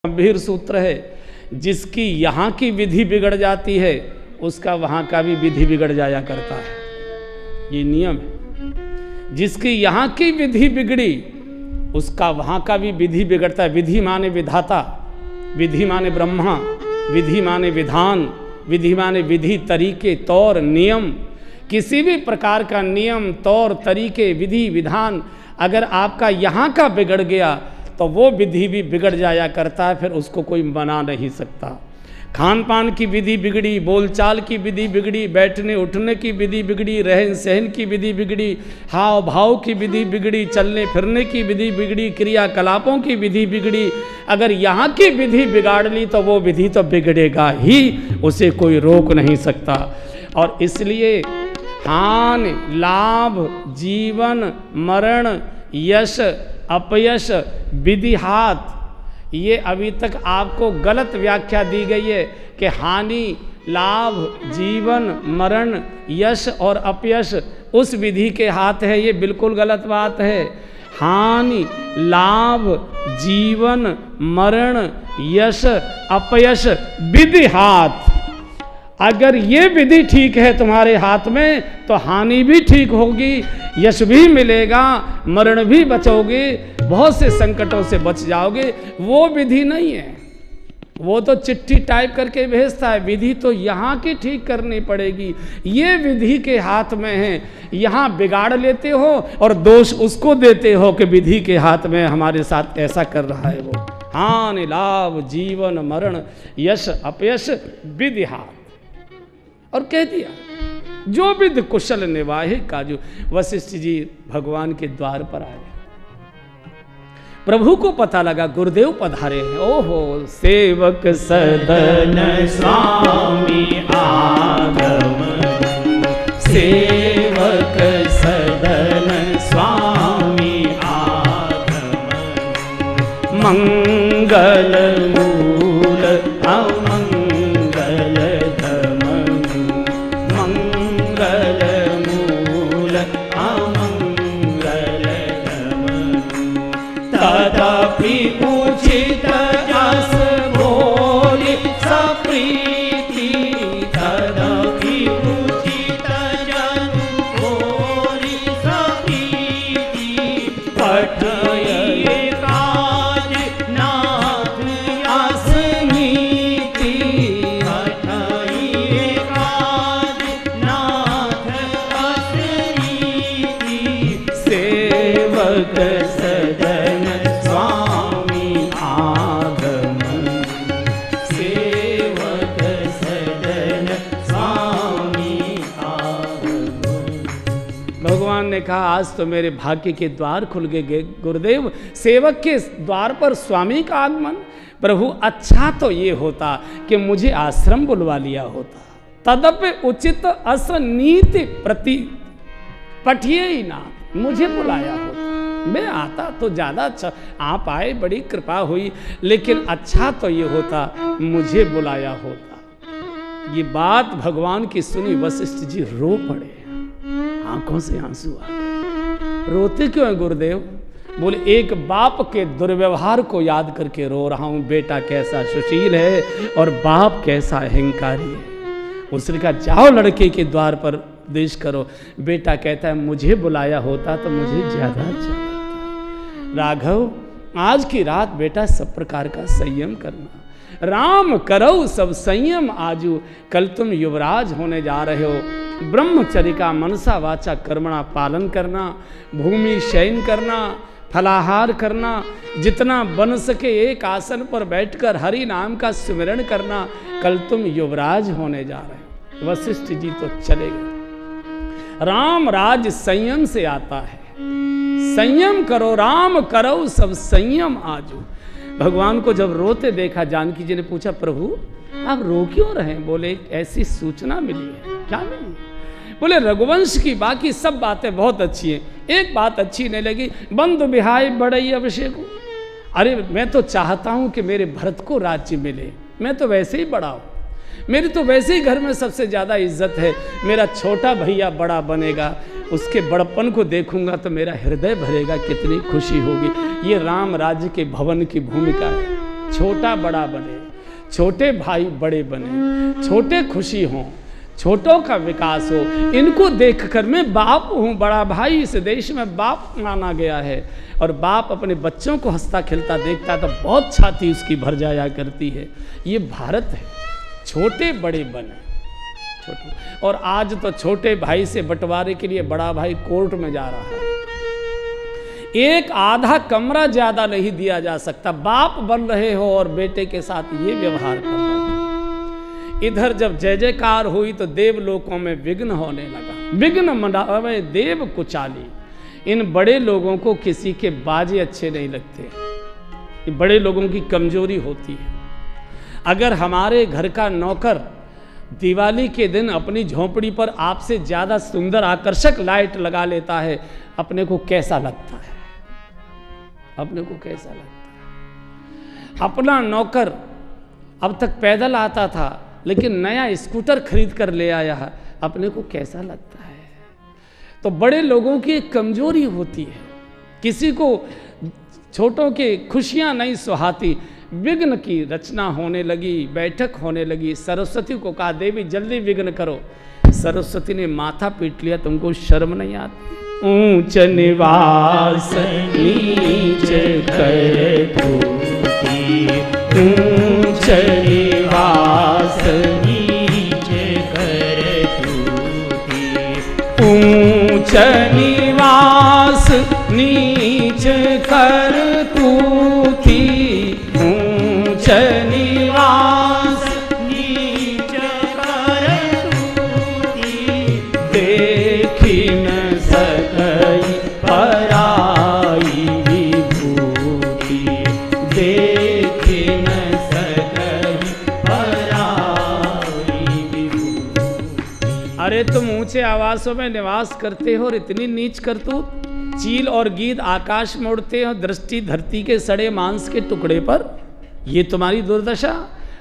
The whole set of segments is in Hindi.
गंभीर सूत्र है। जिसकी यहाँ की विधि बिगड़ जाती है उसका वहाँ का भी विधि बिगड़ जाया करता है। ये नियम है। जिसकी यहाँ की विधि बिगड़ी उसका वहाँ का भी विधि बिगड़ता है। विधि माने विधाता, विधि माने ब्रह्मा, विधि माने विधान, विधि माने विधि, तरीके, तौर, नियम। किसी भी प्रकार का नियम, तौर, तरीके, विधि, विधान अगर आपका यहाँ का बिगड़ गया तो वो विधि भी बिगड़ जाया करता है, फिर उसको कोई मना नहीं सकता। खान पान की विधि बिगड़ी, बोलचाल की विधि बिगड़ी, बैठने उठने की विधि बिगड़ी, रहन सहन की विधि बिगड़ी, हाव भाव की विधि बिगड़ी, चलने फिरने की विधि बिगड़ी, क्रियाकलापों की विधि बिगड़ी। अगर यहाँ की विधि बिगाड़ ली तो वो विधि तो बिगड़ेगा ही, उसे कोई रोक नहीं सकता। और इसलिए हान, लाभ, जीवन, मरण, यश, अपयश, विधिहात, ये अभी तक आपको गलत व्याख्या दी गई है कि हानि, लाभ, जीवन, मरण, यश और अपयश उस विधि के हाथ है। ये बिल्कुल गलत बात है। हानि, लाभ, जीवन, मरण, यश, अपयश, विधिहात। अगर ये विधि ठीक है तुम्हारे हाथ में तो हानि भी ठीक होगी, यश भी मिलेगा, मरण भी बचोगे, बहुत से संकटों से बच जाओगे। वो विधि नहीं है, वो तो चिट्ठी टाइप करके भेजता है। विधि तो यहाँ की ठीक करनी पड़ेगी। ये विधि के हाथ में है। यहाँ बिगाड़ लेते हो और दोष उसको देते हो कि विधि के हाथ में हमारे साथ ऐसा कर रहा है वो। हानि, लाभ, जीवन, मरण, यश, अपयश, विधिहात। और कह दिया जो विद कुशल निवाहे काजू। वशिष्ठ जी भगवान के द्वार पर आए। प्रभु को पता लगा गुरुदेव पधारे हैं। ओहो, सेवक सदन स्वामी आगम, सेवक सदन स्वामी आगम, मंगल मूल अमंगल धम, मंगल मूल अमंगल धम। तदपि पूजित जस बोली सप्रीति, तदपि पूजित जस बोली सप्रीति। पठये काज नाथ अस्मीति, पठये काज नाथ अस्मीति। सेवक सदन स्वामी आगमन, सेवक सदन स्वामी आगमन। भगवान ने कहा आज तो मेरे भाग्य के द्वार खुल गए गुरुदेव। सेवक के द्वार पर स्वामी का आगमन। प्रभु अच्छा तो ये होता कि मुझे आश्रम बुलवा लिया होता। तदपि उचित अस नीति प्रति पठिए ही ना, मुझे बुलाया होता, मैं आता तो ज़्यादा अच्छा। आप आए, बड़ी कृपा हुई, लेकिन अच्छा तो ये होता मुझे बुलाया होता। ये बात भगवान की सुनी वशिष्ठ जी रो पड़े, आंखों से आंसू आ गए। रोते क्यों हैं गुरुदेव? बोले एक बाप के दुर्व्यवहार को याद करके रो रहा हूँ। बेटा कैसा सुशील है और बाप कैसा अहंकारी है। उसने कहा जाओ लड़के के द्वार पर उपदेश करो। बेटा कहता है मुझे बुलाया होता तो मुझे ज्यादा अच्छा लगता। राघव आज की रात बेटा सब प्रकार का संयम करना। राम करो सब संयम आजू, कल तुम युवराज होने जा रहे हो। ब्रह्मचर्य का मनसा वाचा कर्मणा पालन करना, भूमि शयन करना, फलाहार करना, जितना बन सके एक आसन पर बैठकर हरि नाम का स्मरण करना। कल तुम युवराज होने जा रहे हो। वशिष्ठ जी तो चले गए। राम राज संयम से आता है। संयम करो, राम करो सब संयम आजू। भगवान को जब रोते देखा जानकी जी ने पूछा प्रभु आप रो क्यों रहे? बोले ऐसी सूचना मिली है। क्या मिली? बोले रघुवंश की बाकी सब बातें बहुत अच्छी हैं, एक बात अच्छी नहीं लगी, बंधु बिहाय बड़ई अभिषेक। अरे मैं तो चाहता हूं कि मेरे भरत को राज्य मिले, मैं तो वैसे ही बड़ा हूं, मेरी तो वैसे ही घर में सबसे ज़्यादा इज्जत है। मेरा छोटा भैया बड़ा बनेगा, उसके बड़पन को देखूंगा तो मेरा हृदय भरेगा, कितनी खुशी होगी। ये राम राज्य के भवन की भूमिका है। छोटा बड़ा बने, छोटे भाई बड़े बने, छोटे खुशी हों, छोटों का विकास हो। इनको देखकर मैं बाप हूँ, बड़ा भाई इस देश में बाप माना गया है। और बाप अपने बच्चों को हंसता खिलता देखता तो बहुत छाती उसकी भर जाया करती है। ये भारत है, छोटे बड़े बने छोटे। और आज तो छोटे भाई से बंटवारे के लिए बड़ा भाई कोर्ट में जा रहा है। एक आधा कमरा ज्यादा नहीं दिया जा सकता। बाप बन रहे हो और बेटे के साथ ये व्यवहार कर रहे हो। इधर जब जय जयकार हुई तो देवलोकों में विघ्न होने लगा। विघ्न मनावे देव कुचाली। इन बड़े लोगों को किसी के बाजे अच्छे नहीं लगते। ये बड़े लोगों की कमजोरी होती है। अगर हमारे घर का नौकर दिवाली के दिन अपनी झोंपड़ी पर आपसे ज्यादा सुंदर आकर्षक लाइट लगा लेता है, अपने को कैसा लगता है? अपने को कैसा लगता है? अपना नौकर अब तक पैदल आता था लेकिन नया स्कूटर खरीद कर ले आया है, अपने को कैसा लगता है? तो बड़े लोगों की एक कमजोरी होती है। किसी को छोटों की खुशियां नहीं सुहाती। विघ्न की रचना होने लगी, बैठक होने लगी। सरस्वती को कहा देवी जल्दी विघ्न करो। सरस्वती ने माथा पीट लिया, तुमको शर्म नहीं आती? ऊंच निवास नीच कर तूती, ऊंच निवास नीच कर तूती, ऊंच निवास नीच कर तूती, ऊंच निवास नीच कर तूती, देखी न सकई पराई विभूति, देखी न सकई पराई विभूति। अरे तुम ऊंचे आवासों में निवास करते हो और इतनी नीच करतूत। चील और गीद आकाश में उड़ते हो, दृष्टि धरती के सड़े मांस के टुकड़े पर। ये तुम्हारी दुर्दशा।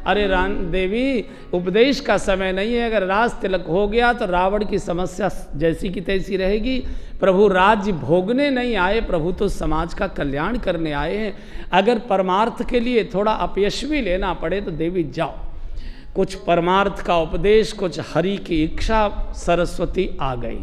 अरे देवी उपदेश का समय नहीं है। अगर राज तिलक हो गया तो रावण की समस्या जैसी की तैसी रहेगी। प्रभु राज्य भोगने नहीं आए, प्रभु तो समाज का कल्याण करने आए हैं। अगर परमार्थ के लिए थोड़ा अपयश भी लेना पड़े तो देवी जाओ। कुछ परमार्थ का उपदेश, कुछ हरि की इच्छा, सरस्वती आ गई।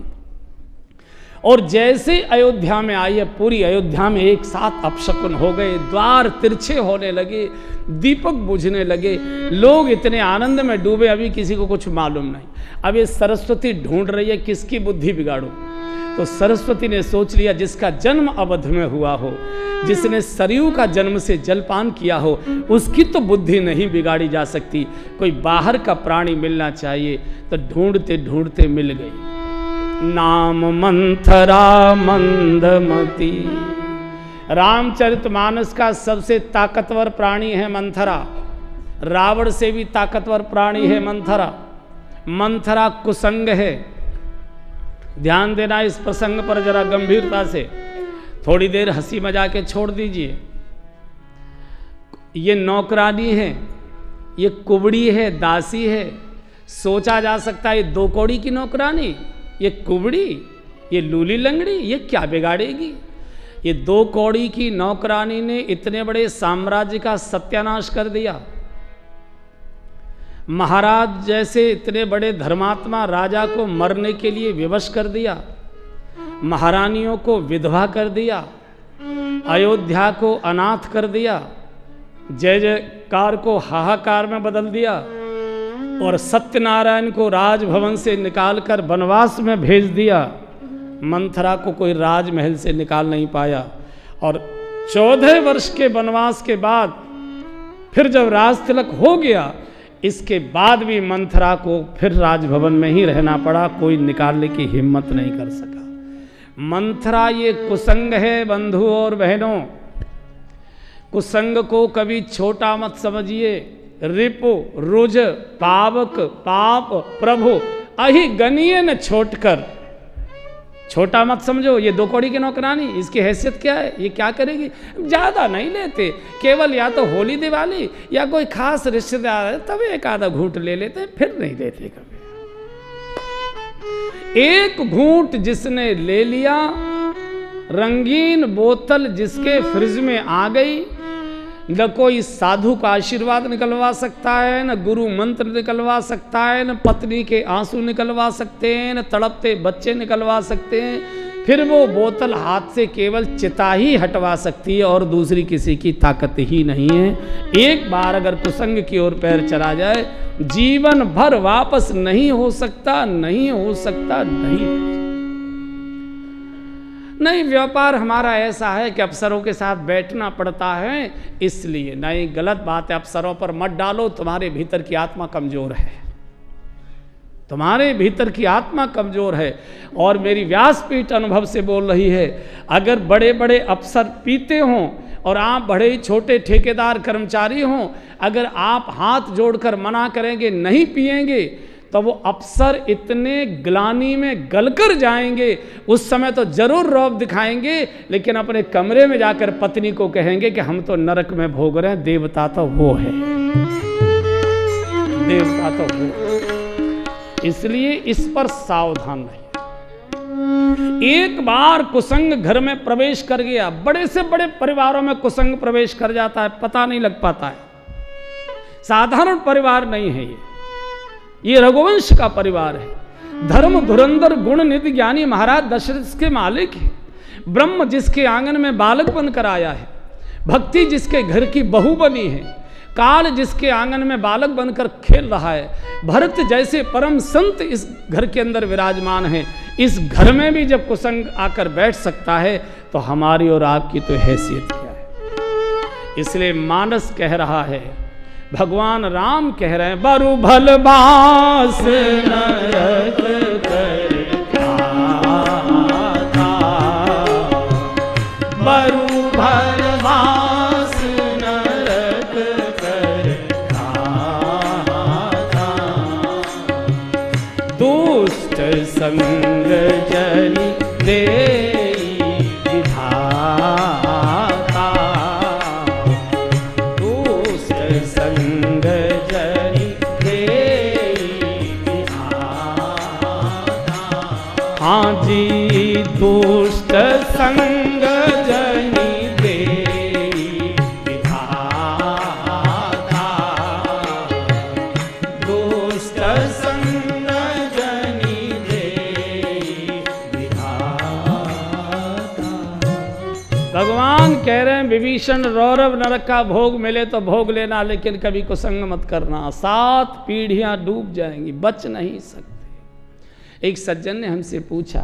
और जैसे अयोध्या में आई है, पूरी अयोध्या में एक साथ अपशकुन हो गए। द्वार तिरछे होने लगे, दीपक बुझने लगे। लोग इतने आनंद में डूबे, अभी किसी को कुछ मालूम नहीं। अब ये सरस्वती ढूंढ रही है किसकी बुद्धि बिगाड़ो। तो सरस्वती ने सोच लिया जिसका जन्म अवध में हुआ हो, जिसने सरयू का जन्म से जलपान किया हो, उसकी तो बुद्धि नहीं बिगाड़ी जा सकती। कोई बाहर का प्राणी मिलना चाहिए। तो ढूंढते ढूंढते मिल गई। नाम मंथरा मंदमती। रामचरितमानस का सबसे ताकतवर प्राणी है मंथरा। रावण से भी ताकतवर प्राणी है मंथरा। मंथरा कुसंग है। ध्यान देना इस प्रसंग पर जरा गंभीरता से। थोड़ी देर हंसी मजाक के छोड़ दीजिए। ये नौकरानी है, ये कुबड़ी है, दासी है। सोचा जा सकता है ये 2 कौड़ी की नौकरानी, ये कुबड़ी, ये लूली लंगड़ी, ये क्या बिगाड़ेगी? ये 2 कौड़ी की नौकरानी ने इतने बड़े साम्राज्य का सत्यानाश कर दिया। महाराज जैसे इतने बड़े धर्मात्मा राजा को मरने के लिए विवश कर दिया। महारानियों को विधवा कर दिया। अयोध्या को अनाथ कर दिया। जय जयकार को हाहाकार में बदल दिया। और सत्यनारायण को राजभवन से निकालकर वनवास में भेज दिया। मंथरा को कोई राजमहल से निकाल नहीं पाया। और 14 वर्ष के वनवास के बाद फिर जब राज तिलक हो गया, इसके बाद भी मंथरा को फिर राजभवन में ही रहना पड़ा। कोई निकालने की हिम्मत नहीं कर सका। मंथरा ये कुसंग है बंधु और बहनों। कुसंग को कभी छोटा मत समझिए। रिपु रुज पावक पाप प्रभु अहि गनिये न छोट कर। छोटा मत समझो। ये 2 कौड़ी की नौकरानी, इसकी हैसियत क्या है? ये क्या करेगी? ज्यादा नहीं लेते, केवल या तो होली दिवाली या कोई खास रिश्तेदार है तब एक आधा घूंट ले लेते, फिर नहीं लेते कभी। एक घूंट जिसने ले लिया, रंगीन बोतल जिसके फ्रिज में आ गई, न कोई साधु का आशीर्वाद निकलवा सकता है, न गुरु मंत्र निकलवा सकता है, न पत्नी के आंसू निकलवा सकते हैं, न तड़पते बच्चे निकलवा सकते हैं। फिर वो बोतल हाथ से केवल चिता ही हटवा सकती है और दूसरी किसी की ताकत ही नहीं है। एक बार अगर कुसंग की ओर पैर चला जाए, जीवन भर वापस नहीं हो सकता, नहीं हो सकता, नहीं। व्यापार हमारा ऐसा है कि अफसरों के साथ बैठना पड़ता है, इसलिए नहीं, गलत बात है। अफसरों पर मत डालो, तुम्हारे भीतर की आत्मा कमजोर है, तुम्हारे भीतर की आत्मा कमजोर है। और मेरी व्यासपीठ अनुभव से बोल रही है, अगर बड़े बड़े अफसर पीते हों और आप बड़े छोटे ठेकेदार कर्मचारी हों, अगर आप हाथ जोड़कर मना करेंगे नहीं पिएंगे, तो वो अफसर इतने ग्लानि में गलकर जाएंगे, उस समय तो जरूर रौब दिखाएंगे, लेकिन अपने कमरे में जाकर पत्नी को कहेंगे कि हम तो नरक में भोग रहे हैं, देवता तो वो है, देवता तो वो। इसलिए इस पर सावधान रहिए। एक बार कुसंग घर में प्रवेश कर गया, बड़े से बड़े परिवारों में कुसंग प्रवेश कर जाता है, पता नहीं लग पाता है। साधारण परिवार नहीं है ये रघुवंश का परिवार है। धर्म धुरंधर गुण निधि ज्ञानी महाराज दशरथ के मालिक है। ब्रह्म जिसके आंगन में बालक बनकर आया है, भक्ति जिसके घर की बहू बनी है, काल जिसके आंगन में बालक बनकर खेल रहा है, भरत जैसे परम संत इस घर के अंदर विराजमान है। इस घर में भी जब कुसंग आकर बैठ सकता है, तो हमारी और आपकी तो हैसियत क्या है। इसलिए मानस कह रहा है, भगवान राम कह रहे हैं, बरु भल बास नरक कर खाता, बरु भल बास नरक कर खाता, दुष्ट संग जनि दे दुष्ट संग जनि देई विधाता, दुष्ट संग जनि देई विधाता। भगवान कह रहे हैं, विभीषण रौरव नरक का भोग मिले तो भोग लेना, लेकिन कभी कुसंग मत करना, 7 पीढ़ियां डूब जाएंगी, बच नहीं सकते। एक सज्जन ने हमसे पूछा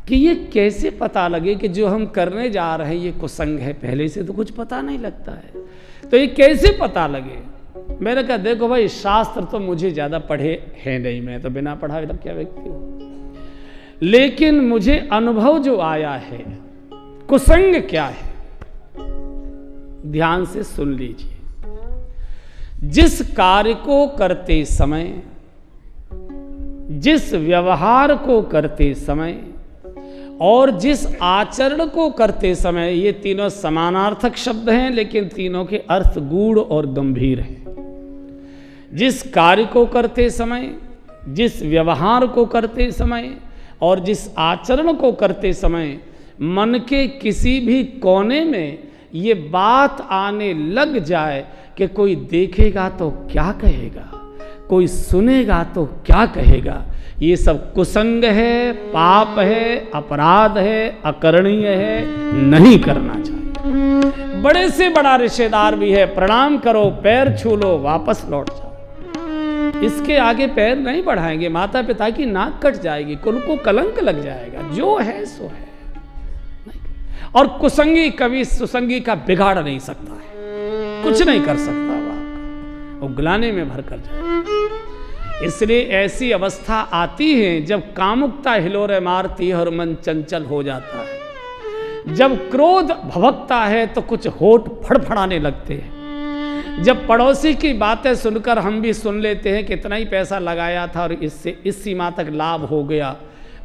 कि ये कैसे पता लगे कि जो हम करने जा रहे हैं ये कुसंग है, पहले से तो कुछ पता नहीं लगता है, तो ये कैसे पता लगे। मैंने कहा, देखो भाई, शास्त्र तो मुझे ज़्यादा पढ़े हैं नहीं, मैं तो बिना पढ़ा क्या व्यक्ति हूँ, लेकिन मुझे अनुभव जो आया है, कुसंग क्या है, ध्यान से सुन लीजिए। जिस कार्य को करते समय, जिस व्यवहार को करते समय और जिस आचरण को करते समय, ये तीनों समानार्थक शब्द हैं, लेकिन तीनों के अर्थ गूढ़ और गंभीर हैं। जिस कार्य को करते समय, जिस व्यवहार को करते समय और जिस आचरण को करते समय मन के किसी भी कोने में ये बात आने लग जाए कि कोई देखेगा तो क्या कहेगा, कोई सुनेगा तो क्या कहेगा, ये सब कुसंग है, पाप है, अपराध है, अकरणीय है, नहीं करना चाहिए। बड़े से बड़ा रिश्तेदार भी है, प्रणाम करो, पैर छू लो, वापस लौट जाओ, इसके आगे पैर नहीं बढ़ाएंगे, माता पिता की नाक कट जाएगी, कुल को कलंक लग जाएगा, जो है सो है। और कुसंगी कभी सुसंगी का बिगाड़ नहीं सकता है, कुछ नहीं कर सकता, वो गुलाने में भर कर जाए। इसलिए ऐसी अवस्था आती है जब कामुकता हिलोरे मारती है और मन चंचल हो जाता है, जब क्रोध भभकता है तो कुछ होठ फड़फड़ाने लगते हैं, जब पड़ोसी की बातें सुनकर हम भी सुन लेते हैं कि इतना ही पैसा लगाया था और इससे इस सीमा तक लाभ हो गया,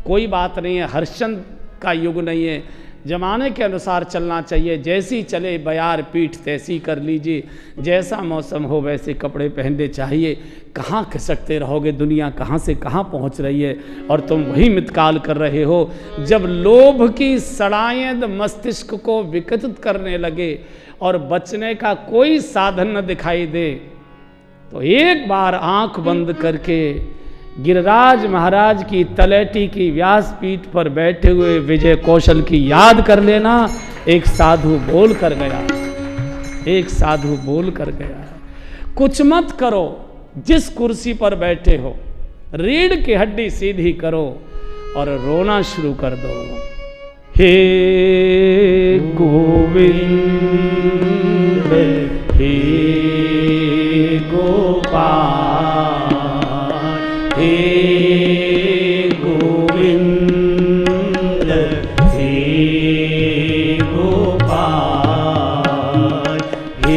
कोई बात नहीं है, हर्षचंद का युग नहीं है, जमाने के अनुसार चलना चाहिए। जैसी चले बयार पीठ तैसी कर लीजिए, जैसा मौसम हो वैसे कपड़े पहनने चाहिए। कहाँ खिसकते रहोगे, दुनिया कहाँ से कहाँ पहुँच रही है और तुम वही मितकाल कर रहे हो। जब लोभ की सड़ाएं मस्तिष्क को विकसित करने लगे और बचने का कोई साधन न दिखाई दे, तो एक बार आंख बंद करके गिरिराज महाराज की तलेटी की व्यासपीठ पर बैठे हुए विजय कौशल की याद कर लेना। एक साधु बोल कर गया, एक साधु बोल कर गया, कुछ मत करो, जिस कुर्सी पर बैठे हो रीढ़ की हड्डी सीधी करो और रोना शुरू कर दो। हे गोविंद हे गोपाल, हे गोविंद हे गोपाल, हे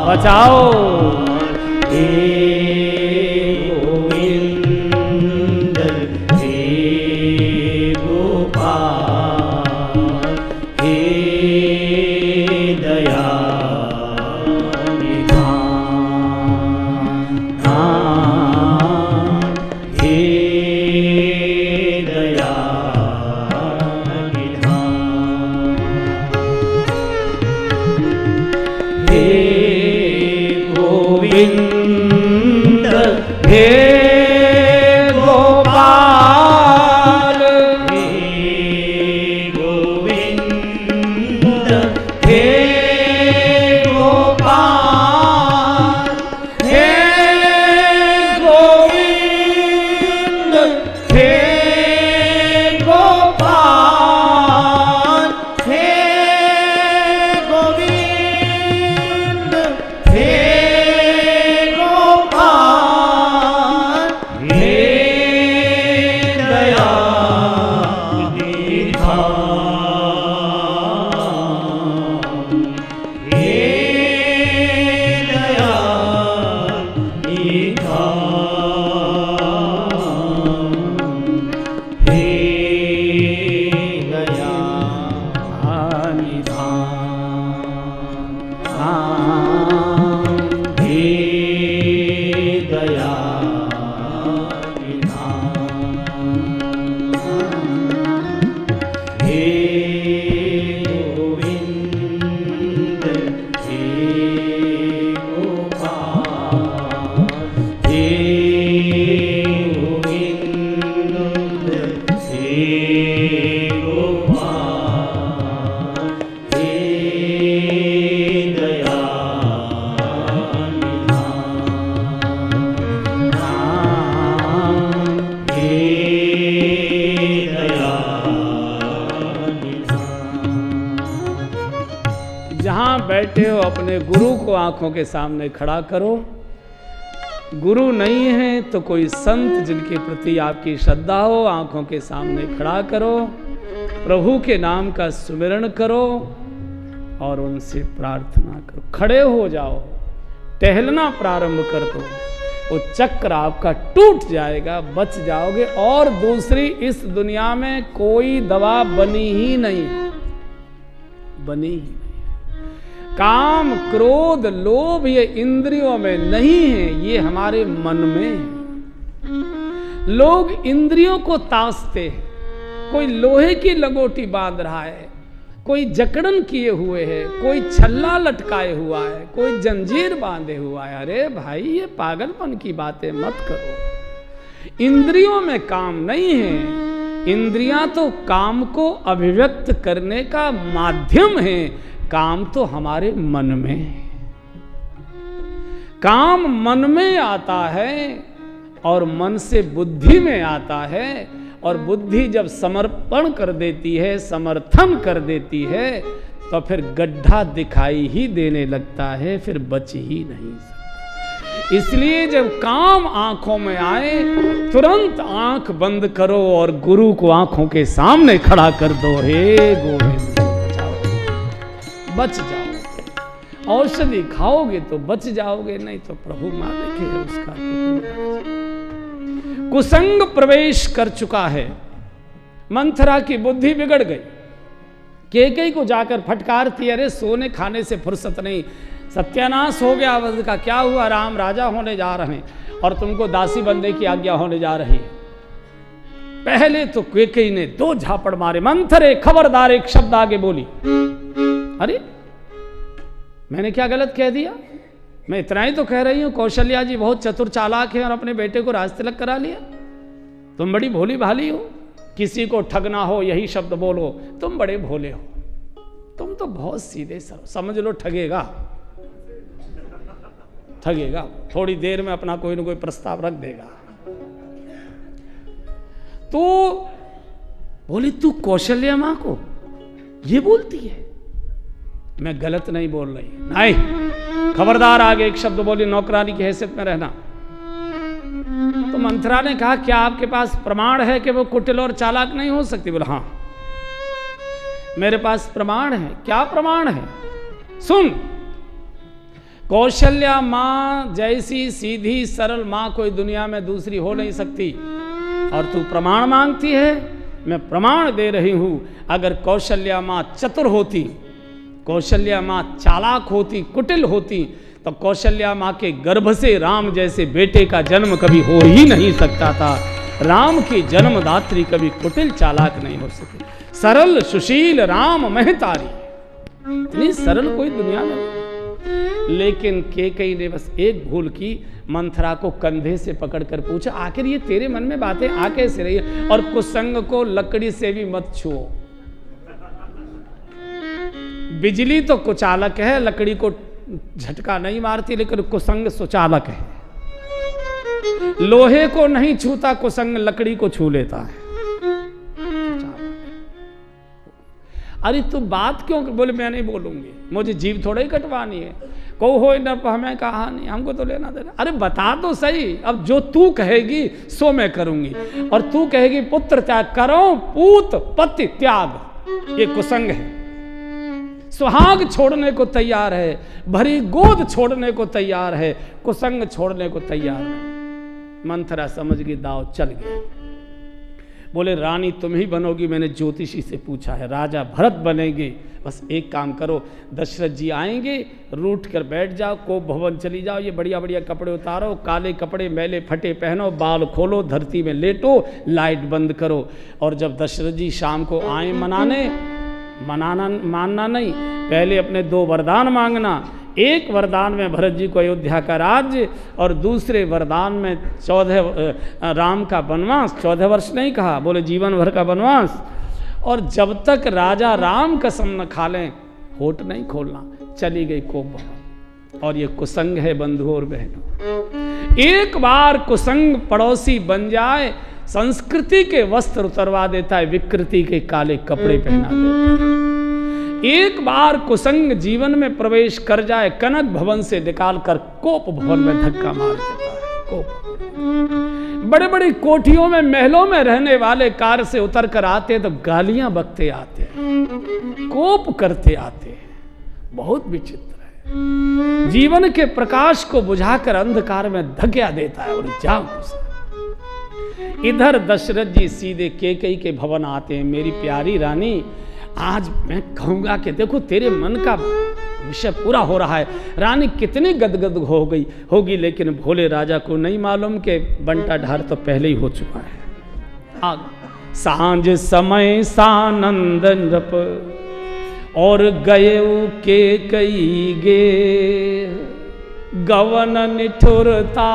बचाओ। हे गोविंद हे गोपाल, हे दया निधान, हे दया निधान, हे गोविंद हे गोपाल, हे गोविंद हे गोपाल, हे गोविंद हे गोपाल, हे गोविंद हे बैठे हो अपने गुरु को आंखों के सामने खड़ा करो। गुरु नहीं है तो कोई संत जिनके प्रति आपकी श्रद्धा हो, आंखों के सामने खड़ा करो, प्रभु के नाम का सुमिरन करो और उनसे प्रार्थना करो। खड़े हो जाओ, टहलना प्रारंभ कर दो, वो चक्र आपका टूट जाएगा, बच जाओगे। और दूसरी इस दुनिया में कोई दवा बनी ही नहीं, बनी ही नहीं। काम, क्रोध, लोभ ये इंद्रियों में नहीं है, ये हमारे मन में है। लोग इंद्रियों को तासते हैं, कोई लोहे की लगोटी बांध रहा है, कोई जकड़न किए हुए है, कोई छल्ला लटकाए हुआ है, कोई जंजीर बांधे हुआ है। अरे भाई, ये पागलपन की बातें मत करो। इंद्रियों में काम नहीं है, इंद्रियां तो काम को अभिव्यक्त करने का माध्यम है, काम तो हमारे मन में है। काम मन में आता है और मन से बुद्धि में आता है, और बुद्धि जब समर्पण कर देती है, समर्थन कर देती है, तो फिर गड्ढा दिखाई ही देने लगता है, फिर बच ही नहीं सकता। इसलिए जब काम आंखों में आए तुरंत आंख बंद करो और गुरु को आंखों के सामने खड़ा कर दो, हे गोविंद बच जाओगे। औषधि खाओगे तो बच जाओगे, नहीं तो प्रभु मालिक है उसका। कुसंग प्रवेश कर चुका है, मंथरा की बुद्धि बिगड़ गई। कैकेयी को जाकर फटकारती, अरे सोने खाने से फुर्सत नहीं, सत्यानाश हो गया अवध का। क्या हुआ? राम राजा होने जा रहे हैं और तुमको दासी बनने की आज्ञा होने जा रही है। पहले तो कैकेयी ने 2 झापड़ मारे। मंथरे खबरदार, एक शब्द आगे बोली। अरे मैंने क्या गलत कह दिया? मैं इतना ही तो कह रही हूं कौशल्या जी बहुत चतुर चालाक है और अपने बेटे को राजतिलक करा लिया। तुम बड़ी भोली भाली हो, किसी को ठगना हो यही शब्द बोलो, तुम बड़े भोले हो। तुम तो बहुत सीधे सर, समझ लो ठगेगा ठगेगा, थोड़ी देर में अपना कोई ना कोई प्रस्ताव रख देगा। तो बोली तू कौशल्या मां को ये बोलती है? मैं गलत नहीं बोल रही। नहीं, खबरदार आगे एक शब्द बोली, नौकरानी की हैसियत में रहना। तो मंथरा ने कहा क्या आपके पास प्रमाण है कि वो कुटिल और चालाक नहीं हो सकती? बोला हाँ मेरे पास प्रमाण है। क्या प्रमाण है? सुन, कौशल्या मां जैसी सीधी सरल मां कोई दुनिया में दूसरी हो नहीं सकती, और तू प्रमाण मांगती है। मैं प्रमाण दे रही हूं। अगर कौशल्या मां चतुर होती, कौशल्या मां चालाक होती, कुटिल होती, तो कौशल्या मां के गर्भ से राम जैसे बेटे का जन्म कभी हो ही नहीं सकता था। राम की जन्मदात्री कभी कुटिल चालाक नहीं हो सकी। सरल सुशील राम महतारी, इतनी सरल कोई दुनिया में। लेकिन कैकेयी ने बस एक भूल की, मंथरा को कंधे से पकड़कर पूछा आखिर ये तेरे मन में बातें आ कैसे रही है? और कुसंग को लकड़ी से भी मत छुओ। बिजली तो कुचालक है, लकड़ी को झटका नहीं मारती, लेकिन कुसंग सुचालक है। लोहे को नहीं छूता कुसंग, लकड़ी को छू लेता है। अरे तू बात क्यों? बोले मैं नहीं बोलूंगी, मुझे जीभ थोड़ा ही कटवानी है। को हो न हमें कहानी, हमको तो लेना देना। अरे बता तो सही, अब जो तू कहेगी सो मैं करूंगी। और तू कहेगी पुत्र त्याग करो, पूत पति त्याग, ये कुसंग है। सुहाग छोड़ने को तैयार है, भरी गोद छोड़ने को तैयार है, कुसंग छोड़ने को तैयार है। मंथरा समझ गई दाव चल गई। बोले रानी तुम ही बनोगी, मैंने ज्योतिषी से पूछा है, राजा भरत बनेंगे। बस एक काम करो, दशरथ जी आएंगे, रूठ कर बैठ जाओ, कोप भवन चली जाओ, ये बढ़िया बढ़िया कपड़े उतारो, काले कपड़े मैले फटे पहनो, बाल खोलो, धरती में लेटो, लाइट बंद करो। और जब दशरथ जी शाम को आए मानना नहीं, पहले अपने 2 वरदान मांगना। एक वरदान में भरत जी को अयोध्या का राज्य, और दूसरे वरदान में 14 राम का वनवास। 14 वर्ष नहीं कहा, बोले जीवन भर का वनवास। और जब तक राजा राम कसम न खा लें होठ नहीं खोलना। चली गई कोप भवन। और ये कुसंग है बंधुओं और बहनों। एक बार कुसंग पड़ोसी बन जाए, संस्कृति के वस्त्र उतरवा देता है, विकृति के काले कपड़े पहना देता है। एक बार कुसंग जीवन में प्रवेश कर जाए, कनक भवन से निकालकर कोप भवन में धक्का मार देता है। कोप बड़े बड़े कोठियों में, महलों में रहने वाले कार से उतर कर आते तो गालियां बकते आते, कोप करते आते। बहुत विचित्र है। जीवन के प्रकाश को बुझाकर अंधकार में धकेला देता है और जाओ घुसा। इधर दशरथ जी सीधे कैकेयी के भवन आते हैं। मेरी प्यारी रानी, आज मैं कहूंगा कि देखो तेरे मन का विषय पूरा हो रहा है। रानी कितनी गदगद हो गई होगी, लेकिन भोले राजा को नहीं मालूम कि बंटा ढार तो पहले ही हो चुका है। सांझ समय सानंद नृप और गए कैकेयी गे, गवन निठुरता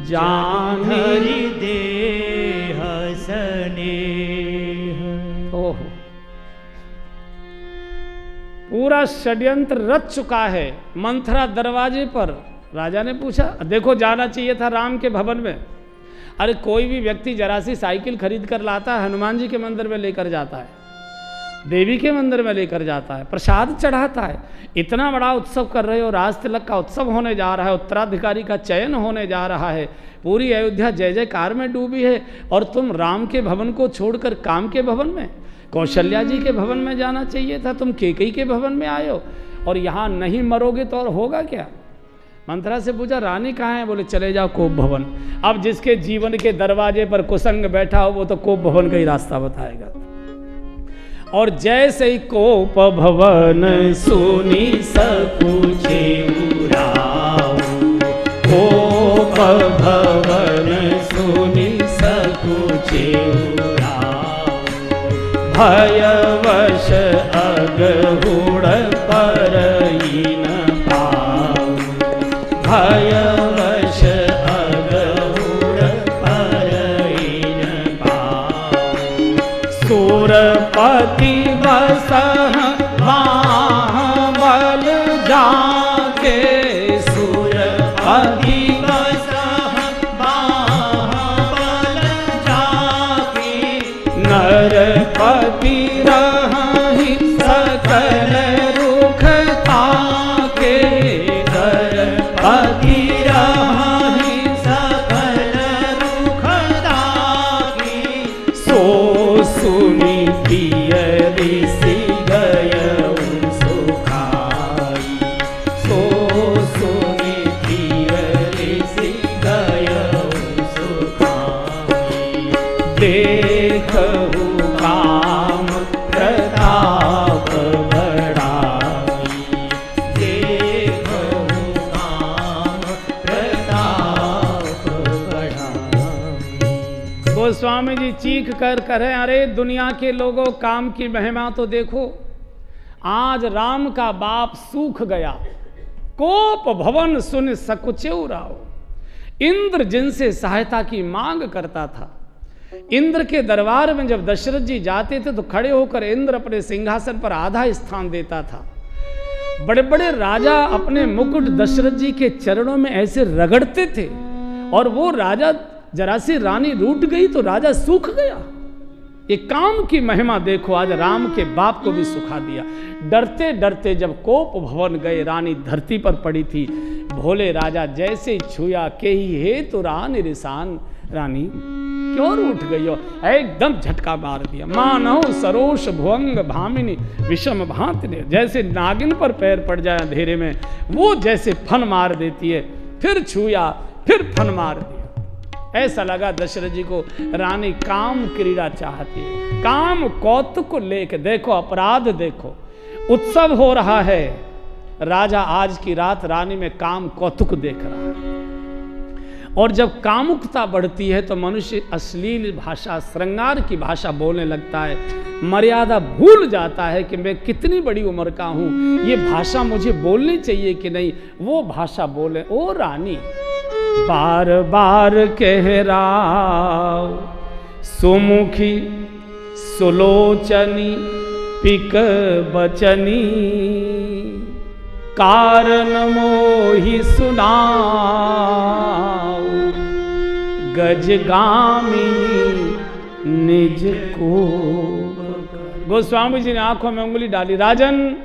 जानी दे हसने। ओहो, पूरा षड्यंत्र रच चुका है। मंथरा दरवाजे पर, राजा ने पूछा, देखो जाना चाहिए था राम के भवन में। अरे कोई भी व्यक्ति जरा सी साइकिल खरीद कर लाता है, हनुमान जी के मंदिर में लेकर जाता है। देवी के मंदिर में लेकर जाता है, प्रसाद चढ़ाता है। इतना बड़ा उत्सव कर रहे हो, राज तिलक का उत्सव होने जा रहा है, उत्तराधिकारी का चयन होने जा रहा है, पूरी अयोध्या जय जयकार में डूबी है, और तुम राम के भवन को छोड़कर काम के भवन में, कौशल्या जी के भवन में जाना चाहिए था, तुम कैकेयी के भवन में आए हो, और यहाँ नहीं मरोगे तो और होगा क्या? मंथरा से पूछा रानी कहाँ है? बोले चले जाओ कोप भवन। अब जिसके जीवन के दरवाजे पर कुसंग बैठा हो वो तो कोप भवन का ही रास्ता बताएगा। और जैसे ही कोप भवन सुनी सकुचे उराव, कोप भवन सुनी सकुचे उराव, भयवश अगहुड़ परई न पाव, भयवश अगहुड़ परई न पाव, सुरपति बसह बाहुबल जाके, सुरपति बसह बाहुबल जाके, नरपति रहि सकल रुख ताके, नरपति रहि सकल रुख ताके, सो सुनी ऋषि गयउ सुखाई, सो सुनी ऋषि गयउ सुखाई, देखहु काम प्रताप बढ़ाई, देखहु काम प्रताप बढ़ाई। गोस्वामी जी चीख कर कहे अरे दुनिया के लोगों, काम की महिमा तो देखो, आज राम का बाप सूख गया, कोप भवन सुन सकुचेउ राव। इंद्र जिनसे सहायता की मांग करता था, इंद्र के दरबार में जब दशरथ जी जाते थे तो खड़े होकर इंद्र अपने सिंहासन पर आधा स्थान देता था। बड़े बड़े राजा अपने मुकुट दशरथ जी के चरणों में ऐसे रगड़ते थे, और वो राजा जरा सी रानी रूठ गई तो राजा सूख गया। ये काम की महिमा देखो, आज राम के बाप को भी सुखा दिया। डरते डरते जब कोप भवन गए, रानी धरती पर पड़ी थी, भोले राजा जैसे छुआ के ही हे तो रानी रिसान, रानी क्यों रूठ गई हो? एकदम झटका मार दिया। मानो सरोष भुवंग भामिनी विषम भांति ने, जैसे नागिन पर पैर पड़ जाए अंधेरे में, वो जैसे फन मार देती है। फिर छुआ, फिर फन मार दिया। ऐसा लगा दशरथ जी को रानी काम क्रीड़ा चाहती है, काम कौतुक को लेके देखो, अपराध देखो, उत्सव हो रहा है, राजा आज की रात रानी में काम कौतुक देख रहा है। और जब कामुकता बढ़ती है तो मनुष्य अश्लील भाषा, श्रृंगार की भाषा बोलने लगता है, मर्यादा भूल जाता है कि मैं कितनी बड़ी उम्र का हूं, ये भाषा मुझे बोलनी चाहिए कि नहीं, वो भाषा बोले। ओ रानी बार बार कह राव, सुमुखी सुलोचनी पिक बचनी, कारण मोहि सुनाओ, गजगामिनी निज को। गोस्वामी जी ने आंखों में उंगली डाली, राजन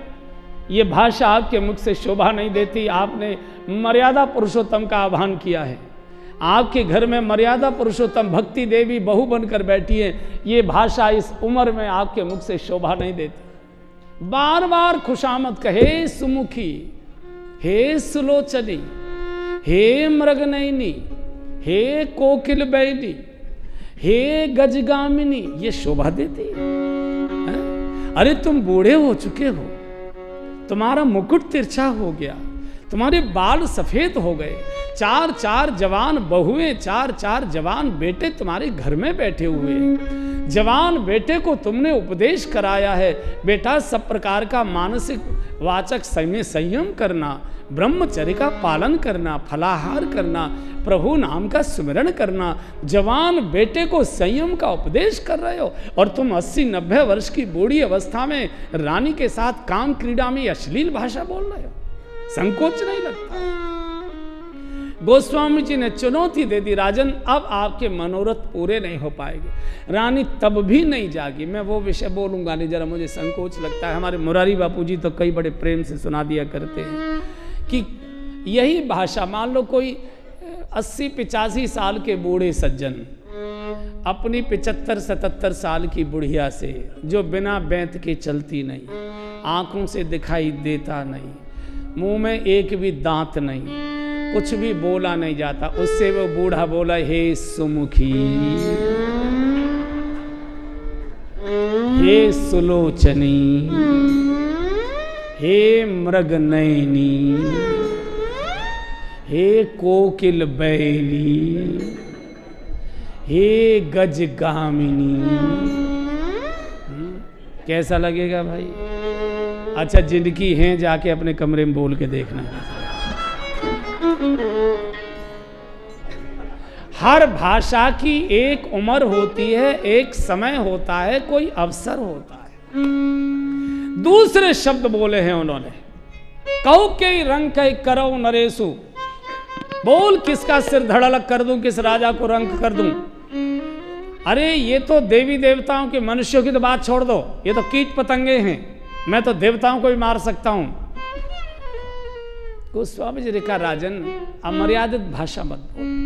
ये भाषा आपके मुख से शोभा नहीं देती। आपने मर्यादा पुरुषोत्तम का आह्वान किया है, आपके घर में मर्यादा पुरुषोत्तम भक्ति देवी बहू बनकर बैठी है, ये भाषा इस उम्र में आपके मुख से शोभा नहीं देती। बार बार खुशामद कहे, सुमुखी, हे सुलोचनी, हे मृगनयनी, हे कोकिल बैनी, हे गजगामिनी, ये शोभा देती है? अरे तुम बूढ़े हो चुके हो, तुम्हारा मुकुट तिरछा हो गया, तुम्हारे बाल सफेद हो गए, चार चार जवान बहुएं, चार चार जवान बेटे तुम्हारे घर में बैठे हुए हैं। जवान बेटे को तुमने उपदेश कराया है, बेटा सब प्रकार का मानसिक वाचक संयम करना, ब्रह्मचर्य का पालन करना, फलाहार करना, प्रभु नाम का सुमिरन करना। जवान बेटे को संयम का उपदेश कर रहे हो, और तुम 80-90 वर्ष की बूढ़ी अवस्था में रानी के साथ काम क्रीड़ा में अश्लील भाषा बोल रहे हो, संकोच नहीं लगता? गोस्वामी जी ने चुनौती दे दी, राजन अब आपके मनोरथ पूरे नहीं हो पाएंगे। रानी तब भी नहीं जागी। मैं वो विषय बोलूँगा नहीं, जरा मुझे संकोच लगता है। हमारे मुरारी बापू जी तो कई बड़े प्रेम से सुना दिया करते हैं कि यही भाषा, मान लो कोई 80-85 साल के बूढ़े सज्जन अपनी 75-77 साल की बुढ़िया से, जो बिना बैंत के चलती नहीं, आंखों से दिखाई देता नहीं, मुंह में एक भी दांत नहीं, कुछ भी बोला नहीं जाता, उससे वो बूढ़ा बोला, हे सुमुखी, हे सुलोचनी, हे मृग नयनी, हे कोकिल बैली, हे गज गामिनी। कैसा लगेगा भाई? अच्छा, जिनकी हैं जाके अपने कमरे में बोल के देखना। हर भाषा की एक उम्र होती है, एक समय होता है, कोई अवसर होता है। दूसरे शब्द बोले हैं उन्होंने, कहो के रंग के करो नरेशु, बोल किसका सिर धड़लक कर दूं, किस राजा को रंग कर दूं। अरे ये तो देवी देवताओं के, मनुष्यों की तो बात छोड़ दो, ये तो कीट पतंगे हैं, मैं तो देवताओं को भी मार सकता हूं। गोस्वामी जी ने कहा, राजन अमर्यादित भाषा मत बोल।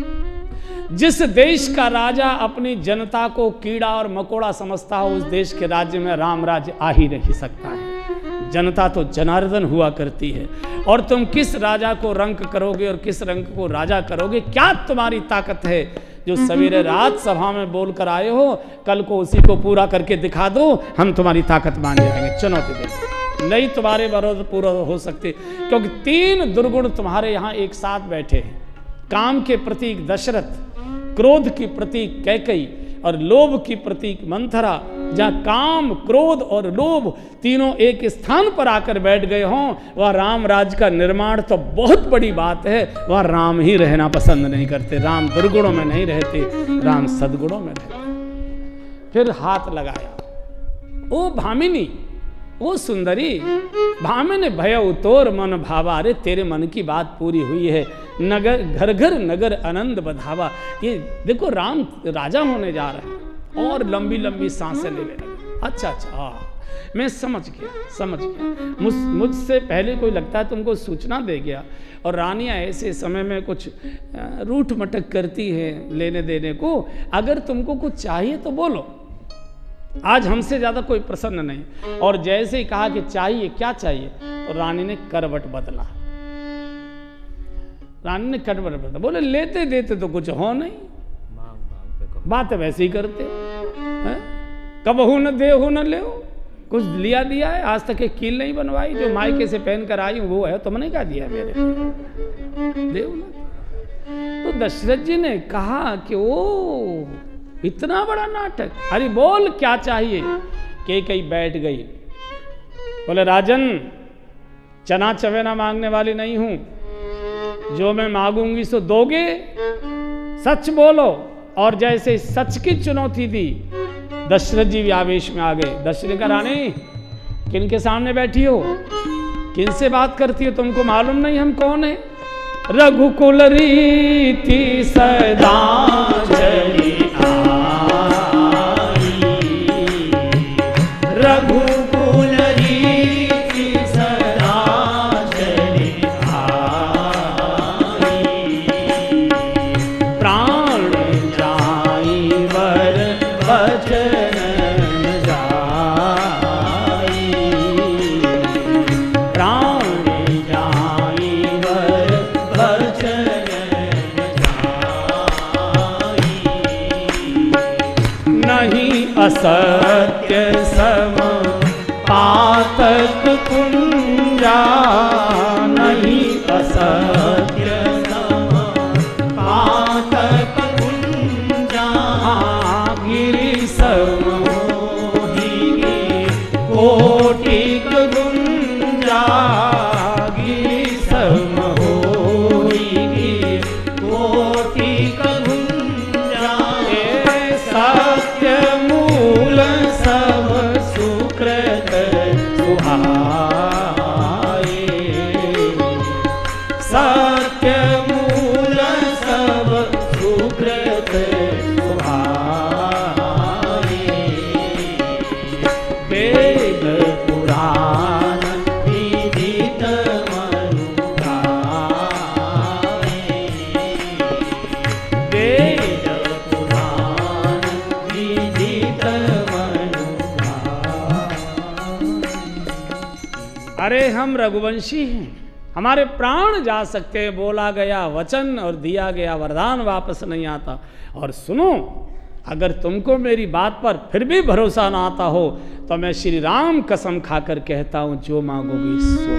जिस देश का राजा अपनी जनता को कीड़ा और मकोड़ा समझता हो, उस देश के राज्य में राम राज्य आ ही नहीं सकता है। जनता तो जनार्दन हुआ करती है, और तुम किस राजा को रंक करोगे और किस रंग को राजा करोगे? क्या तुम्हारी ताकत है जो सवेरे रात सभा में बोल कर आए हो, कल को उसी को पूरा करके दिखा दो, हम तुम्हारी ताकत मान जाएंगे। चुनौती दे, नहीं तुम्हारे विरोध पूरा हो सकते, क्योंकि 3 दुर्गुण तुम्हारे यहाँ एक साथ बैठे हैं। काम के प्रतीक दशरथ, क्रोध की प्रतीक कैकई और लोभ की प्रतीक मंथरा। जहाँ काम, क्रोध और लोभ तीनों एक स्थान पर आकर बैठ गए हों, वह राम राज्य का निर्माण तो बहुत बड़ी बात है। वह राम ही रहना पसंद नहीं करते, राम दुर्गुणों में नहीं रहते, राम सद्गुणों में रहते। फिर हाथ लगाया, ओ भामिनी, ओ सुंदरी, भामिनी भय उतोर मन भावा। अरे तेरे मन की बात पूरी हुई है, नगर घर घर नगर आनंद बधावा। ये देखो राम राजा होने जा रहे हैं, और लंबी लंबी सांसें लेने लगे। अच्छा, मैं समझ गया। मुझसे पहले कोई लगता है तुमको सूचना दे गया, और रानियां ऐसे समय में कुछ रूठ मटक करती हैं लेने देने को। अगर तुमको कुछ चाहिए तो बोलो, आज हमसे ज्यादा कोई प्रसन्न नहीं। और जैसे ही कहा कि चाहिए, क्या चाहिए, तो रानी ने करवट बदला। रानी ने करवट बदला, बोले लेते देते तो कुछ हो नहीं, बात वैसे ही करते हैं, कबहू न दे हो न ले, कुछ लिया दिया है, आज तक एक कील नहीं बनवाई, जो मायके से पहन कर आई हूं वो है, तुमने क्या दिया मेरे, देव न। तो दशरथ जी ने कहा कि ओ इतना बड़ा नाटक, अरे बोल क्या चाहिए। कैकेयी बैठ गई, बोले राजन चना चवेना मांगने वाली नहीं हूं, जो मैं मांगूंगी सो दोगे, सच बोलो। और जैसे सच की चुनौती दी, दशरथ जी भी आवेश में आ गए। दशरथ का, रानी किन के सामने बैठी हो, किन से बात करती हो, तुमको मालूम नहीं हम कौन है? रघुकुल रीति सदा चली आई, रघुकुल रीति सदा चली आई, प्राण जाई वर वचन जाई, प्राण जाई वर वचन नहीं असत्य सम पातक कुंजा, नहीं असत्य सम पातक कुंजा, गिरि समोहि कोटिक गुंजा, गिरि समोहि कोटिक गुंजा, सत्य मूल सब सुकृत सुहाए, अरे हम रघुवंशी हैं, हमारे प्राण जा सकते हैं, बोला गया वचन और दिया गया वरदान वापस नहीं आता। और सुनो, अगर तुमको मेरी बात पर फिर भी भरोसा ना आता हो तो मैं श्री राम कसम खाकर कहता हूं, जो मांगोगी सो।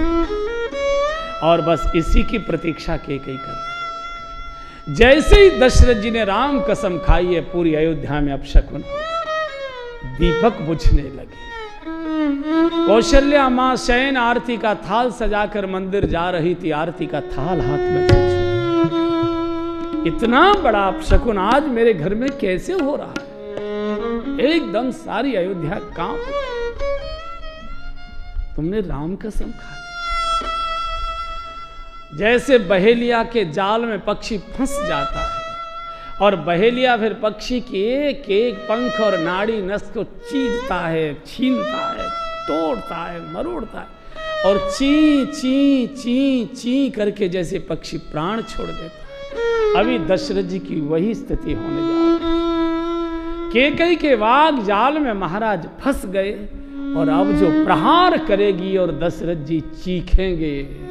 और बस इसी की प्रतीक्षा के कई कर रहे। जैसे ही दशरथ जी ने राम कसम खाई है, पूरी अयोध्या में अपशकुन दीपक बुझने लगे। कौशल्या मां शयन आरती का थाल सजाकर मंदिर जा रही थी, आरती का थाल हाथ में पहुंचा। इतना बड़ा अपशकुन आज मेरे घर में कैसे हो रहा है? एकदम सारी अयोध्या कांप उठी। तुमने राम कसम खाई। जैसे बहेलिया के जाल में पक्षी फंस जाता है और बहेलिया फिर पक्षी के एक एक पंख और नाड़ी नस को चीरता है, छीनता है, तोड़ता है, मरोड़ता है और ची ची ची ची करके जैसे पक्षी प्राण छोड़ देता है। अभी दशरथ जी की वही स्थिति होने जा रही है। कैकेयी के वाग जाल में महाराज फंस गए और अब जो प्रहार करेगी और दशरथ जी चीखेंगे,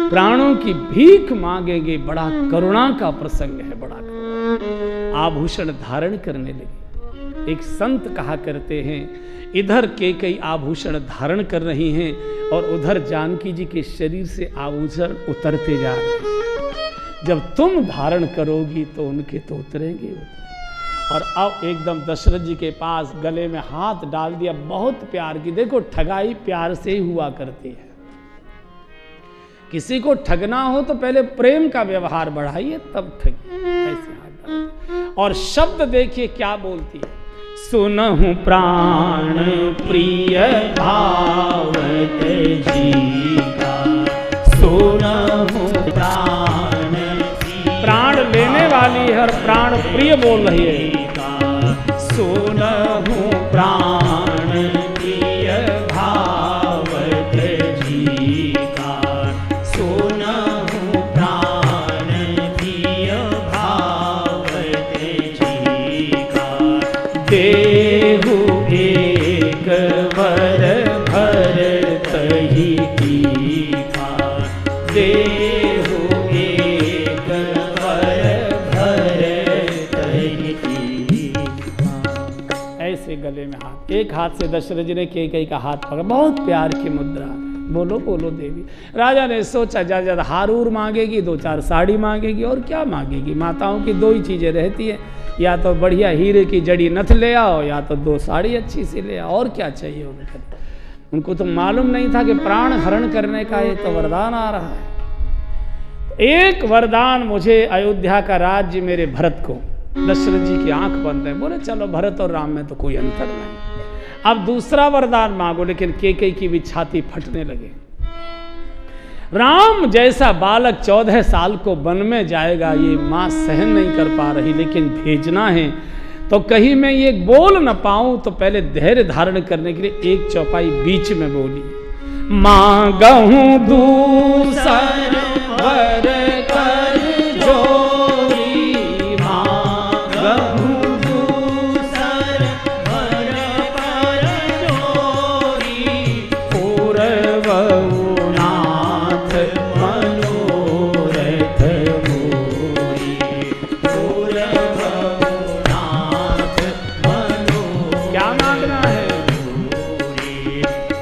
प्राणों की भीख मांगेंगे। बड़ा करुणा का प्रसंग है, बड़ा करुणा। आभूषण धारण करने लगे। एक संत कहा करते हैं, इधर कैकेयी आभूषण धारण कर रही हैं और उधर जानकी जी के शरीर से आभूषण उतरते जा रहे हैं। जब तुम धारण करोगी तो उनके तो उतरेंगे। और अब एकदम दशरथ जी के पास गले में हाथ डाल दिया, बहुत प्यार की। देखो, ठगाई प्यार से ही हुआ करती है। किसी को ठगना हो तो पहले प्रेम का व्यवहार बढ़ाइए, तब ठगिए। ऐसे हाथ डाल। और शब्द देखिए क्या बोलती है, सुनहु प्राण प्रिय भावत जी का, सुनहु प्राण लेने वाली है और प्राण प्रिय बोल रही है। सुनहु प्राण प्रिय भावत जी का, सुनहु प्राण प्रिय भावत जी का, देहु एक वर भरत ही टीका, देहु एक वर भरत ही टीका। ऐसे गले में हाथ, एक हाथ से दशरथ जी ने कैकेयी का हाथ पकड़ा, बहुत प्यार की मुद्रा। बोलो बोलो देवी। राजा ने सोचा, ज्यादा हारूर मांगेगी, 2-4 साड़ी मांगेगी, और क्या मांगेगी? माताओं की 2 ही चीजें रहती है, या तो बढ़िया हीरे की जड़ी नथ ले आओ, या तो 2 साड़ी अच्छी सी ले आओ। और क्या चाहिए उनको? उनको तो मालूम नहीं था कि प्राण हरण करने का ये तो वरदान आ रहा है। एक वरदान मुझे, अयोध्या का राज्य मेरे भरत को। दशरथ जी की आंख बंद है, बोले चलो भरत और राम में तो कोई अंतर नहीं, अब दूसरा वरदान मांगो। लेकिन कैकेयी की भी छाती फटने लगे। राम जैसा बालक 14 साल को वन में जाएगा, ये मां सहन नहीं कर पा रही, लेकिन भेजना है तो कहीं मैं ये बोल न पाऊं, तो पहले धैर्य धारण करने के लिए एक चौपाई बीच में बोली, मांगहूं दूसर वर कर जोरी, मांगहूं दूसर वर कर जोरी, पूरवहु नाथ मनोरथ मोरी, पूरवहु नाथ मनोरथ। क्या मांगना है?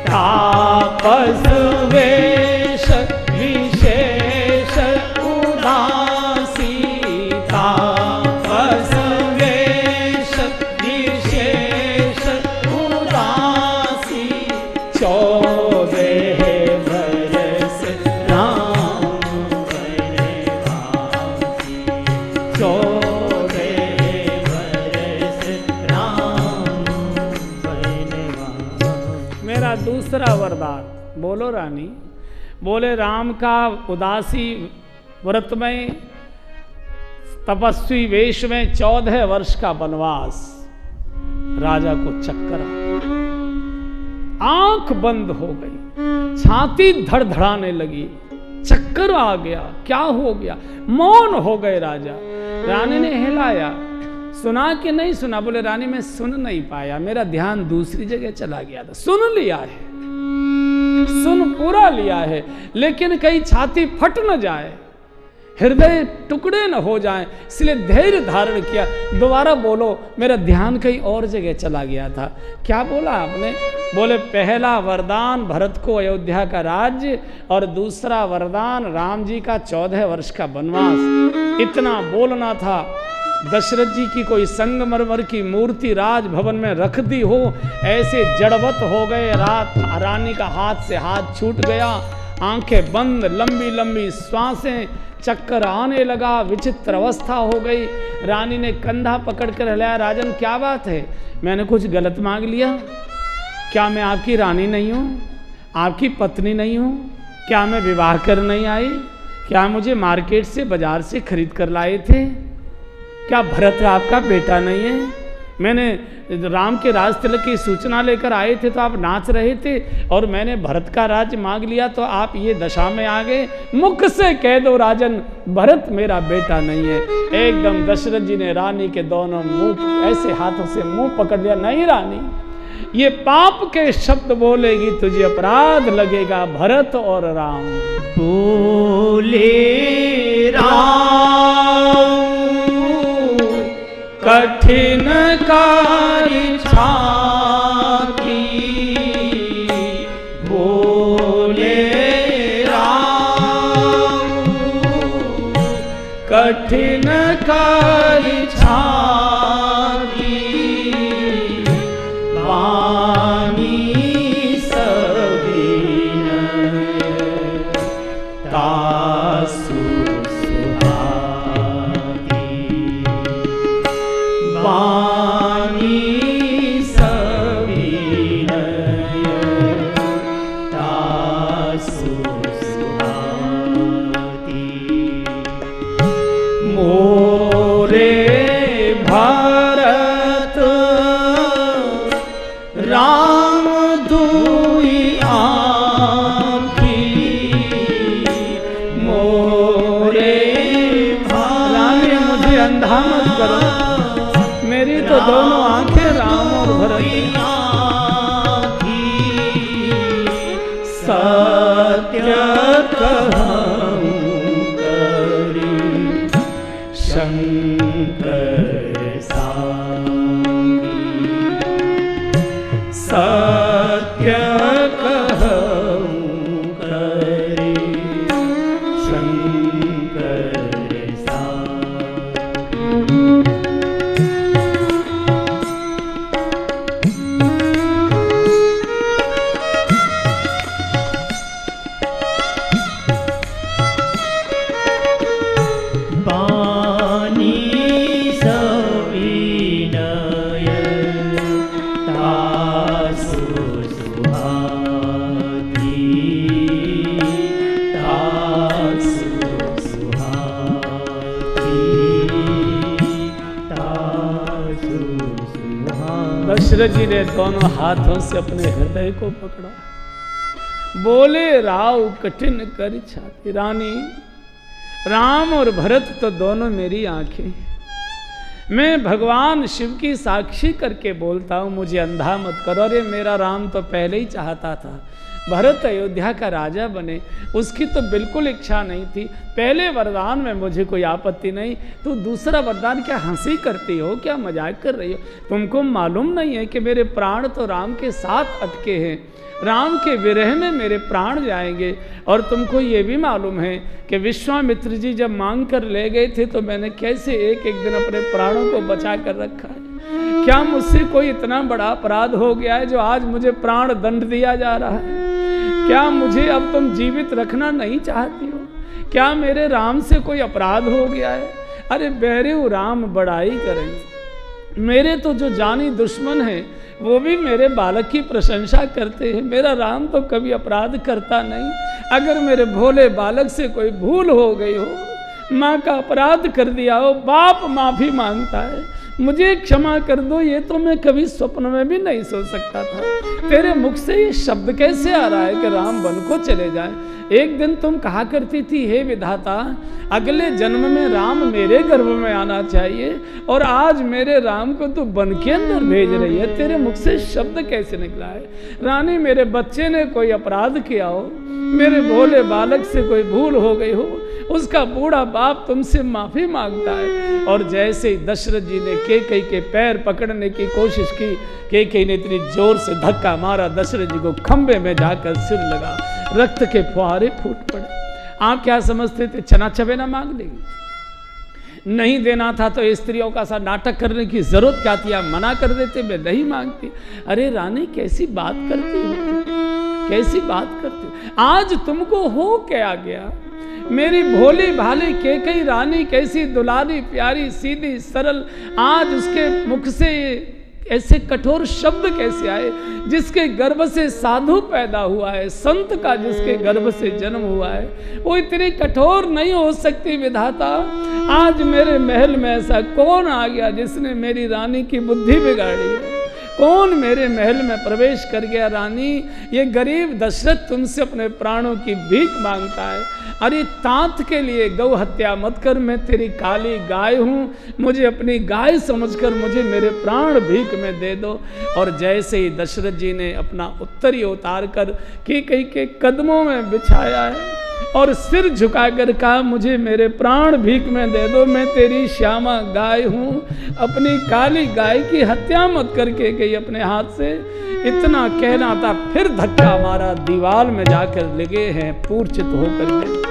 तापस वेश विशेष उदासी, तापस वेश विशेष उदासी, 14 बरस राम वनवासी, 14 बरस राम वनवासी। मेरा दूसरा वरदान। बोलो रानी। बोले राम का उदासी व्रत में, तपस्वी वेश में 14 वर्ष का वनवास। राजा को चक्कर आ गया, आंख बंद हो गई, छाती धड़धड़ाने लगी, चक्कर आ गया। क्या हो गया? मौन हो गए राजा। रानी ने हिलाया, सुना कि नहीं सुना? बोले रानी मैं सुन नहीं पाया, मेरा ध्यान दूसरी जगह चला गया था। सुन लिया है। सुन पूरा लिया है, लेकिन कहीं छाती फट न जाए, हृदय टुकड़े न हो जाएं, इसलिए धैर्य धारण किया। दोबारा बोलो, मेरा ध्यान कहीं और जगह चला गया था। क्या बोला आपने? बोले पहला वरदान भरत को अयोध्या का राज्य और दूसरा वरदान राम जी का 14 वर्ष का वनवास। इतना बोलना था। दशरथ जी की कोई संगमरमर की मूर्ति राजभवन में रख दी हो, ऐसे जड़वत हो गए। रानी का हाथ से हाथ छूट गया, आंखें बंद, लंबी लंबी श्वासें, चक्कर आने लगा, विचित्र अवस्था हो गई। रानी ने कंधा पकड़ कर हिलाया, राजन क्या बात है? मैंने कुछ गलत मांग लिया? क्या मैं आपकी रानी नहीं हूँ? आपकी पत्नी नहीं हूँ? क्या मैं विवाह कर नहीं आई? क्या मुझे मार्केट से बाजार से खरीद कर लाए थे? क्या भरत आपका बेटा नहीं है? मैंने राम के राज तिलक की सूचना लेकर आए थे तो आप नाच रहे थे, और मैंने भरत का राज्य मांग लिया तो आप ये दशा में आ गए। मुख से कह दो राजन, भरत मेरा बेटा नहीं है। एकदम दशरथ जी ने रानी के दोनों मुंह ऐसे हाथों से मुंह पकड़ लिया। नहीं रानी, ये पाप के शब्द बोलेगी तुझे अपराध लगेगा। भरत और राम बोले राम कठिन कार्य छाती, बोले राम कठिन कार्य छाती, वाणी सविनय तासु वाणी सविनय तासु सुहाती, मोरे भरत राम दुई आँखी, मोरे रानी मुझे अंधा मत करो, मेरी तो दोनों आंखें राम और भरत की। सत्य कहूं करी शंकर सागी, सत्य कहूं करी शंकर दशरथ जी ने दोनों हाथों से अपने हृदय को पकड़ा। बोले राव कठिन कर छाती। रानी, राम और भरत तो दोनों मेरी आंखें, मैं भगवान शिव की साक्षी करके बोलता हूँ, मुझे अंधा मत करो। अरे मेरा राम तो पहले ही चाहता था भरत अयोध्या का राजा बने, उसकी तो बिल्कुल इच्छा नहीं थी। पहले वरदान में मुझे कोई आपत्ति नहीं, तो दूसरा वरदान क्या हंसी करती हो, क्या मजाक कर रही हो? तुमको मालूम नहीं है कि मेरे प्राण तो राम के साथ अटके हैं, राम के विरह में मेरे प्राण जाएंगे। और तुमको ये भी मालूम है कि विश्वामित्र जी जब मांग कर ले गए थे तो मैंने कैसे एक एक दिन अपने प्राणों को बचा कर रखा है। क्या मुझसे कोई इतना बड़ा अपराध हो गया है जो आज मुझे प्राण दंड दिया जा रहा है? क्या मुझे अब तुम जीवित रखना नहीं चाहती हो? क्या मेरे राम से कोई अपराध हो गया है? अरे बैरेऊ राम बड़ाई करेंगे, मेरे तो जो जानी दुश्मन है वो भी मेरे बालक की प्रशंसा करते हैं। मेरा राम तो कभी अपराध करता नहीं। अगर मेरे भोले बालक से कोई भूल हो गई हो, माँ का अपराध कर दिया हो, बाप माफी मांगता है। मुझे क्षमा कर दो, ये तो मैं कभी स्वप्न में भी नहीं सोच सकता था। तेरे मुख से ये शब्द कैसे आ रहा है कि राम वन को चले जाए। एक दिन तुम कहा करती थी, हे विधाता अगले जन्म में राम मेरे गर्भ में आना चाहिए, और आज मेरे राम को तू वन के अंदर भेज रही है। तेरे मुख से शब्द कैसे निकला है? रानी, मेरे बच्चे ने कोई अपराध किया हो, मेरे भोले बालक से कोई भूल हो गई हो, उसका बूढ़ा बाप तुमसे माफी मांगता है। और जैसे ही दशरथ जी ने कैकेयी के पैर पकड़ने की कोशिश की, कैकेयी ने इतनी जोर से धक्का मारा, दशरथ जी को खंबे में जाकर सिर लगा, रक्त के फुहारे फूट पड़े। आप क्या समझते थे चना चबेना मांग लेंगे? नहीं देना था तो स्त्रियों का सा नाटक करने की जरूरत क्या थी? आप मना कर देते, मैं नहीं मांगती। अरे रानी, कैसी बात करती हो, कैसी बात करती हो? आज तुमको हो क्या गया? मेरी भोली भाली कैकेयी रानी कैसी दुलारी प्यारी सीधी सरल, आज उसके मुख से ऐसे कठोर शब्द कैसे आए? जिसके गर्भ से साधु पैदा हुआ है, संत का जिसके गर्भ से जन्म हुआ है, वो इतनी कठोर नहीं हो सकती विधाता। आज मेरे महल में ऐसा कौन आ गया जिसने मेरी रानी की बुद्धि बिगाड़ी है? कौन मेरे महल में प्रवेश कर गया? रानी, ये गरीब दशरथ तुमसे अपने प्राणों की भीख मांगता है। अरे तात के लिए गौ हत्या मत कर, मैं तेरी काली गाय हूँ, मुझे अपनी गाय समझकर मुझे मेरे प्राण भीख में दे दो। और जैसे ही दशरथ जी ने अपना उत्तरी उतार कर कैकेयी के कदमों में बिछाया है और सिर झुकाकर कहा, मुझे मेरे प्राण भीख में दे दो, मैं तेरी श्यामा गाय हूँ, अपनी काली गाय की हत्या मत करके गई अपने हाथ से। इतना कहना था, फिर धक्का मारा, दीवार में जाकर लगे हैं पूर्छित होकर के।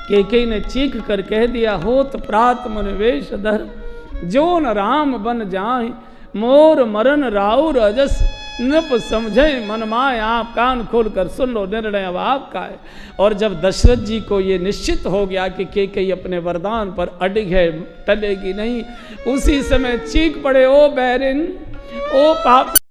कैकेयी ने चीख कर कह दिया, होत प्रात मन वेश धर, जो न राम बन जाए, मोर मरण राउर अजस, नृप समझे मन माय। आप कान खोल कर सुन लो, निर्णय अब आपका है। और जब दशरथ जी को ये निश्चित हो गया कि कैकेयी अपने वरदान पर अडिग है, टलेगी नहीं, उसी समय चीख पड़े, ओ बैरिन, ओ पाप